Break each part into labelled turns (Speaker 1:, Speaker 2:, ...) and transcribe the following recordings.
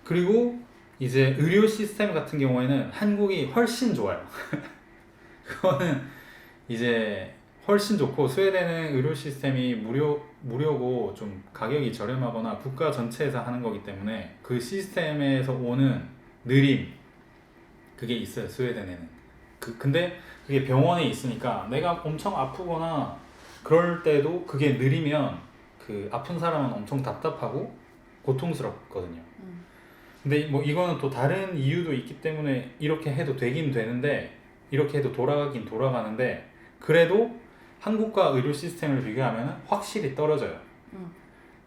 Speaker 1: 그리고 이제 의료 시스템 같은 경우에는 한국이 훨씬 좋아요. 그거는 이제 훨씬 좋고, 스웨덴은 의료 시스템이 무료고 좀 가격이 저렴하거나 국가 전체에서 하는 거기 때문에 그 시스템에서 오는 느림, 그게 있어요, 스웨덴에는. 근데 그게 병원에 있으니까 내가 엄청 아프거나 그럴 때도 그게 느리면 그 아픈 사람은 엄청 답답하고 고통스럽거든요. 근데 뭐 이거는 또 다른 이유도 있기 때문에 이렇게 해도 되긴 되는데, 이렇게 해도 돌아가긴 돌아가는데, 그래도 한국과 의료 시스템을 비교하면 확실히 떨어져요.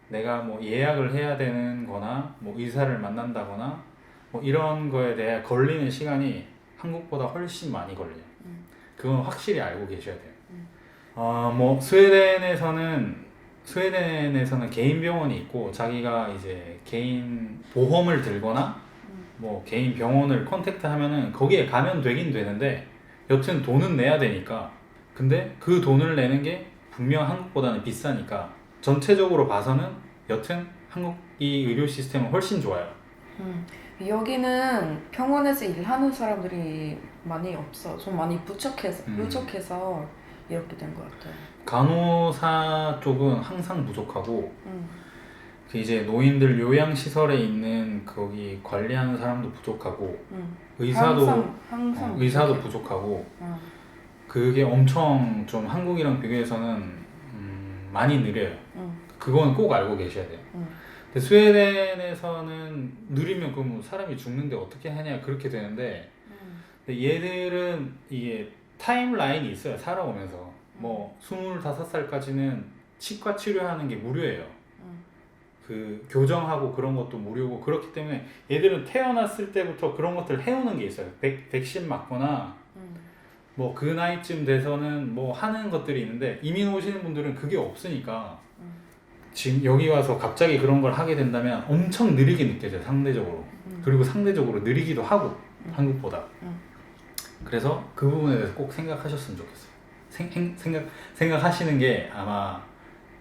Speaker 1: 내가 뭐 예약을 해야 되는 거나 뭐 의사를 만난다거나 뭐 이런 거에 대해 걸리는 시간이 한국보다 훨씬 많이 걸려요. 그건 확실히 알고 계셔야 돼요. 뭐 스웨덴에서는 개인 병원이 있고, 자기가 이제 개인 보험을 들거나 뭐 개인 병원을 컨택트 하면은 거기에 가면 되긴 되는데, 여튼 돈은 내야 되니까. 근데 그 돈을 내는 게 분명 한국보다는 비싸니까 전체적으로 봐서는 여튼 한국이 의료 시스템은 훨씬 좋아요.
Speaker 2: 여기는 병원에서 일하는 사람들이 많이 없어. 좀 많이 부족해서 이렇게 된 것 같아요.
Speaker 1: 간호사 쪽은 항상 부족하고,
Speaker 2: 음,
Speaker 1: 그 이제 노인들 요양시설에 있는 거기 관리하는 사람도 부족하고, 의사도
Speaker 2: 항상
Speaker 1: 의사도
Speaker 2: 부족해.
Speaker 1: 부족하고,
Speaker 2: 어,
Speaker 1: 그게 엄청 좀 한국이랑 비교해서는 많이 느려요. 그건 꼭 알고 계셔야 돼요. 근데 스웨덴에서는 느리면 그럼 사람이 죽는데 어떻게 하냐 그렇게 되는데, 근데 얘들은 이게 타임라인이 있어요. 살아오면서 뭐 25살까지는 치과 치료하는 게 무료예요. 그 교정하고 그런 것도 무료고, 그렇기 때문에 얘들은 태어났을 때부터 그런 것들 해오는 게 있어요. 백신 맞거나 뭐 그 나이쯤 돼서는 뭐 하는 것들이 있는데, 이민 오시는 분들은 그게 없으니까 지금 여기 와서 갑자기 그런 걸 하게 된다면 엄청 느리게 느껴져요, 상대적으로. 그리고 상대적으로 느리기도 하고, 한국보다. 그래서 그 부분에 대해서 꼭 생각하셨으면 좋겠어요. 생각하시는 게 아마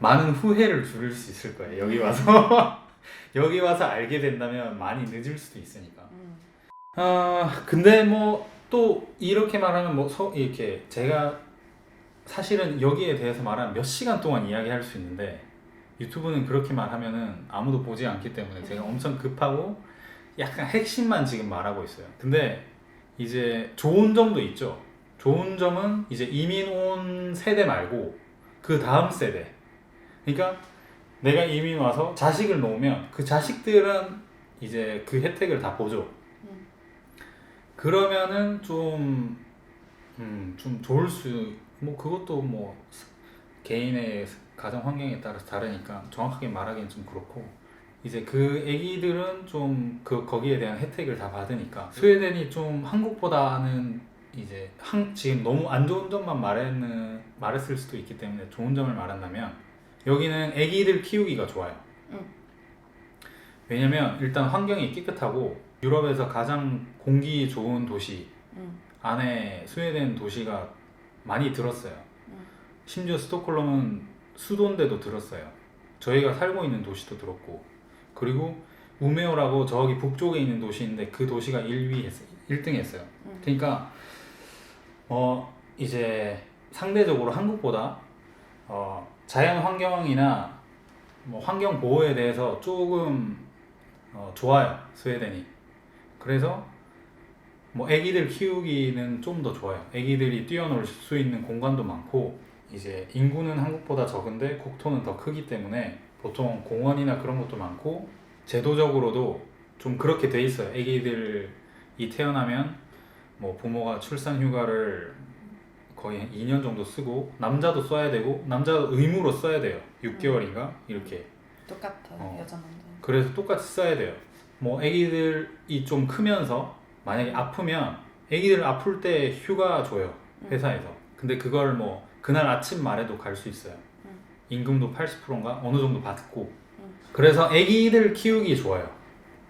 Speaker 1: 많은 후회를 줄일 수 있을 거예요, 여기 와서. 여기 와서 알게 된다면 많이 늦을 수도 있으니까. 근데 뭐 또 이렇게 말하면 뭐 이렇게 제가 사실은 여기에 대해서 말하면 몇 시간 동안 이야기할 수 있는데, 유튜브는 그렇게 말하면은 아무도 보지 않기 때문에 제가 엄청 급하고 약간 핵심만 지금 말하고 있어요. 근데 이제 좋은 점도 있죠. 좋은 점은 이제 이민 온 세대 말고 그 다음 세대. 그러니까 내가 이민 와서 자식을 놓으면 그 자식들은 이제 그 혜택을 다 보죠. 그러면은 좀 좋을 뭐 그것도 뭐 개인의 가정 환경에 따라서 다르니까 정확하게 말하기는 좀 그렇고, 이제 그 애기들은 좀 거기에 대한 혜택을 다 받으니까. 스웨덴이 좀 한국보다는 이제 지금 너무 안 좋은 점만 말했을 수도 있기 때문에 좋은 점을 말한다면, 여기는 애기들 키우기가 좋아요. 왜냐면 일단 환경이 깨끗하고, 유럽에서 가장 공기 좋은 도시 안에 스웨덴 도시가 많이 들었어요. 심지어 스톡홀름은 수도인데도 들었어요. 저희가 살고 있는 도시도 들었고, 그리고 우메오라고 저기 북쪽에 있는 도시인데 그 도시가 1등 했어요. 그러니까 이제 상대적으로 한국보다 자연 환경이나 뭐 환경 보호에 대해서 조금 좋아요, 스웨덴이. 그래서 뭐 애기들 키우기는 좀 더 좋아요. 애기들이 뛰어놀 수 있는 공간도 많고, 이제 인구는 한국보다 적은데 국토는 더 크기 때문에 보통 공원이나 그런 것도 많고, 제도적으로도 좀 그렇게 돼 있어요. 애기들이 태어나면 뭐 부모가 출산 휴가를 거의 2년 정도 쓰고, 남자도 써야 되고, 남자도 의무로 써야 돼요. 6개월인가 이렇게.
Speaker 2: 똑같아, 여자 남자.
Speaker 1: 그래서 똑같이 써야 돼요. 뭐 애기들이 좀 크면서 만약에 아프면 애기들 아플 때 휴가 줘요, 회사에서. 근데 그걸 뭐 그날 아침 말에도 갈 수 있어요. 임금도 80%인가 어느 정도 받고. 그래서 애기들 키우기 좋아요.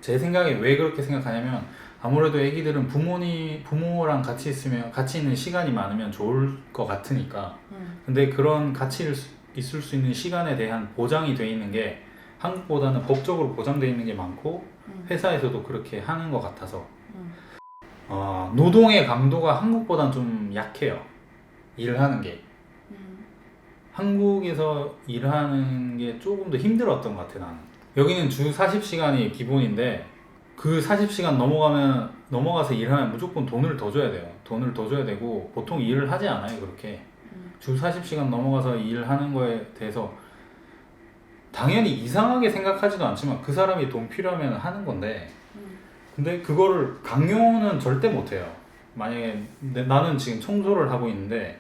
Speaker 1: 제 생각에 왜 그렇게 생각하냐면, 아무래도 애기들은 부모랑 같이 있는 시간이 많으면 좋을 것 같으니까. 근데 그런 같이 있을 수 있는 시간에 대한 보장이 돼 있는 게 한국보다는 법적으로 보장돼 있는 게 많고, 회사에서도 그렇게 하는 것 같아서 노동의 강도가 한국보다는 좀 약해요. 일을 하는 게. 한국에서 일하는 게 조금 더 힘들었던 것 같아 나는. 여기는 주 40시간이 기본인데 그 40시간 넘어가서 일하면 무조건 돈을 더 줘야 돼요. 돈을 더 줘야 되고 보통 일을 하지 않아요 그렇게. 주 40시간 넘어가서 일하는 거에 대해서 당연히 이상하게 생각하지도 않지만 그 사람이 돈 필요하면 하는 건데 근데 그거를 강요는 절대 못해요. 만약에 나는 지금 청소를 하고 있는데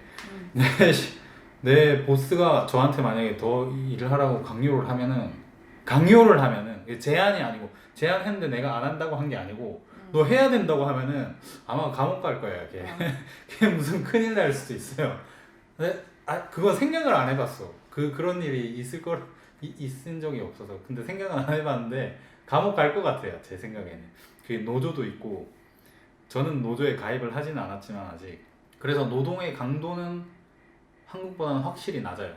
Speaker 1: 내 보스가 저한테 만약에 더 일을 하라고 강요를 하면은 이게 제한이 아니고 제한했는데 내가 안 한다고 한 게 아니고 너 해야 된다고 하면은 아마 감옥 갈 거야 걔 무슨 큰일 날 수도 있어요. 근데 그건 생각을 안 해봤어. 그런 일이 있은 적이 없어서. 근데 생각은 안 해봤는데 감옥 갈 것 같아요 제 생각에는. 그게 노조도 있고 저는 노조에 가입을 하지는 않았지만 아직. 그래서 노동의 강도는 한국보다는 확실히 낮아요.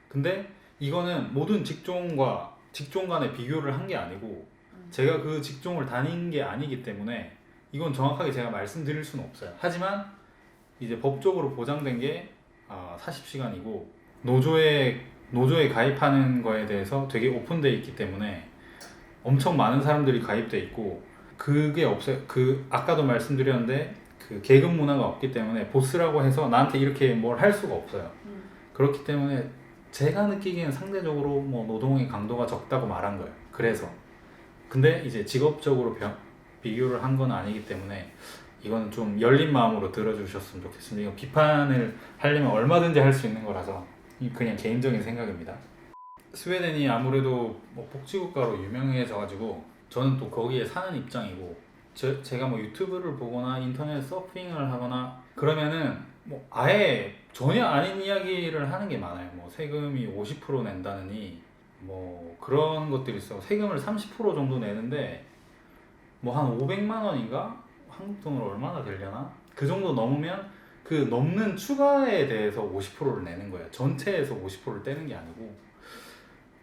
Speaker 1: 근데 이거는 모든 직종 간에 비교를 한 게 아니고 제가 그 직종을 다닌 게 아니기 때문에 이건 정확하게 제가 말씀드릴 수는 없어요. 하지만 이제 법적으로 보장된 게 40시간이고 노조에 가입하는 거에 대해서 되게 오픈되어 있기 때문에 엄청 많은 사람들이 가입돼 있고 그게 없어요. 아까도 말씀드렸는데 그 계급 문화가 없기 때문에 보스라고 해서 나한테 이렇게 뭘 할 수가 없어요. 그렇기 때문에 제가 느끼기에는 상대적으로 뭐 노동의 강도가 적다고 말한 거예요. 그래서 근데 이제 직업적으로 비교를 한 건 아니기 때문에 이건 좀 열린 마음으로 들어주셨으면 좋겠습니다. 이거 비판을 하려면 얼마든지 할 수 있는 거라서 그냥 개인적인 생각입니다. 스웨덴이 아무래도 뭐 복지국가로 유명해져가지고 저는 또 거기에 사는 입장이고 제가 뭐 유튜브를 보거나 인터넷 서핑을 하거나 그러면은 뭐 아예 전혀 아닌 이야기를 하는 게 많아요. 뭐 세금이 50% 낸다느니 뭐 그런 것들이 있어. 세금을 30% 정도 내는데 뭐 한 500만 원인가? 한국 돈으로 얼마나 되려나? 그 정도 넘으면 그 넘는 추가에 대해서 50%를 내는 거예요. 전체에서 50%를 떼는 게 아니고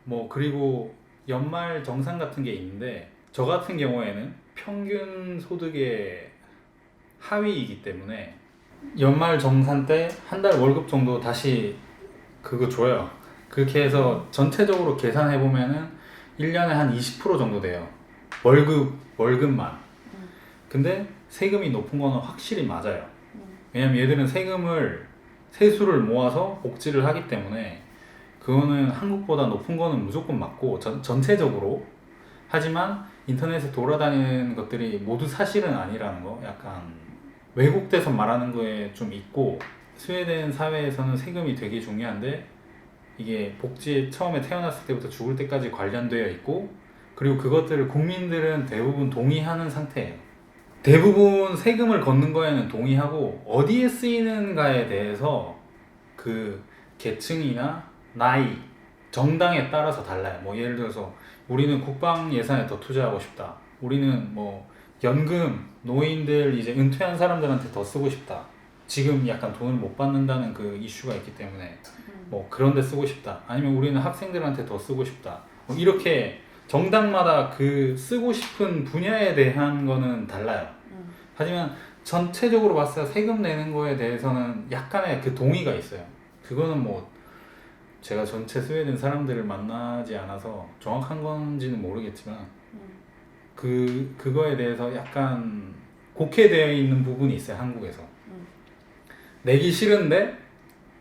Speaker 1: 뭐 그리고 연말 정산 같은 게 있는데 저 같은 경우에는 평균 소득의 하위이기 때문에 연말 정산 때 한 달 월급 정도 다시 그거 줘요. 그렇게 해서 전체적으로 계산해 보면은 1년에 한 20% 정도 돼요. 월급만. 근데 세금이 높은 거는 확실히 맞아요. 왜냐면 얘들은 세수를 모아서 복지를 하기 때문에 그거는 한국보다 높은 거는 무조건 맞고 전체적으로. 하지만 인터넷에 돌아다니는 것들이 모두 사실은 아니라는 거, 약간 왜곡돼서 말하는 거에 좀 있고, 스웨덴 사회에서는 세금이 되게 중요한데 이게 복지 처음에 태어났을 때부터 죽을 때까지 관련되어 있고, 그리고 그것들을 국민들은 대부분 동의하는 상태예요. 대부분 세금을 걷는 거에는 동의하고 어디에 쓰이는가에 대해서 그 계층이나 나이, 정당에 따라서 달라요. 뭐 예를 들어서 우리는 국방 예산에 더 투자하고 싶다. 우리는 뭐 연금, 노인들 이제 은퇴한 사람들한테 더 쓰고 싶다. 지금 약간 돈을 못 받는다는 그 이슈가 있기 때문에 뭐 그런 데 쓰고 싶다. 아니면 우리는 학생들한테 더 쓰고 싶다. 뭐 이렇게 정당마다 그 쓰고 싶은 분야에 대한 거는 달라요. 하지만 전체적으로 봤을 때 세금 내는 거에 대해서는 약간의 그 동의가 있어요. 그거는 뭐 제가 전체 스웨덴 사람들을 만나지 않아서 정확한 건지는 모르겠지만 그거에 대해서 약간 곡해되어 있는 부분이 있어요. 한국에서 내기 싫은데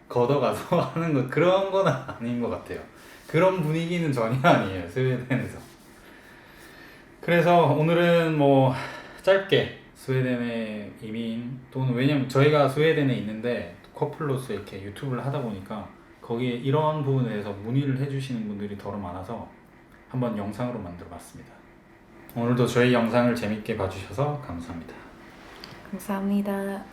Speaker 1: 걷어가서 하는 것, 그런 건 아닌 것 같아요. 그런 분위기는 전혀 아니에요, 스웨덴에서. 그래서 오늘은 뭐 짧게 스웨덴의 이민 또는, 왜냐면 저희가 스웨덴에 있는데 커플로서 이렇게 유튜브를 하다 보니까 거기에 이런 부분에 대해서 문의를 해주시는 분들이 더 많아서 한번 영상으로 만들어 봤습니다. 오늘도 저희 영상을 재밌게 봐주셔서 감사합니다.
Speaker 2: 감사합니다.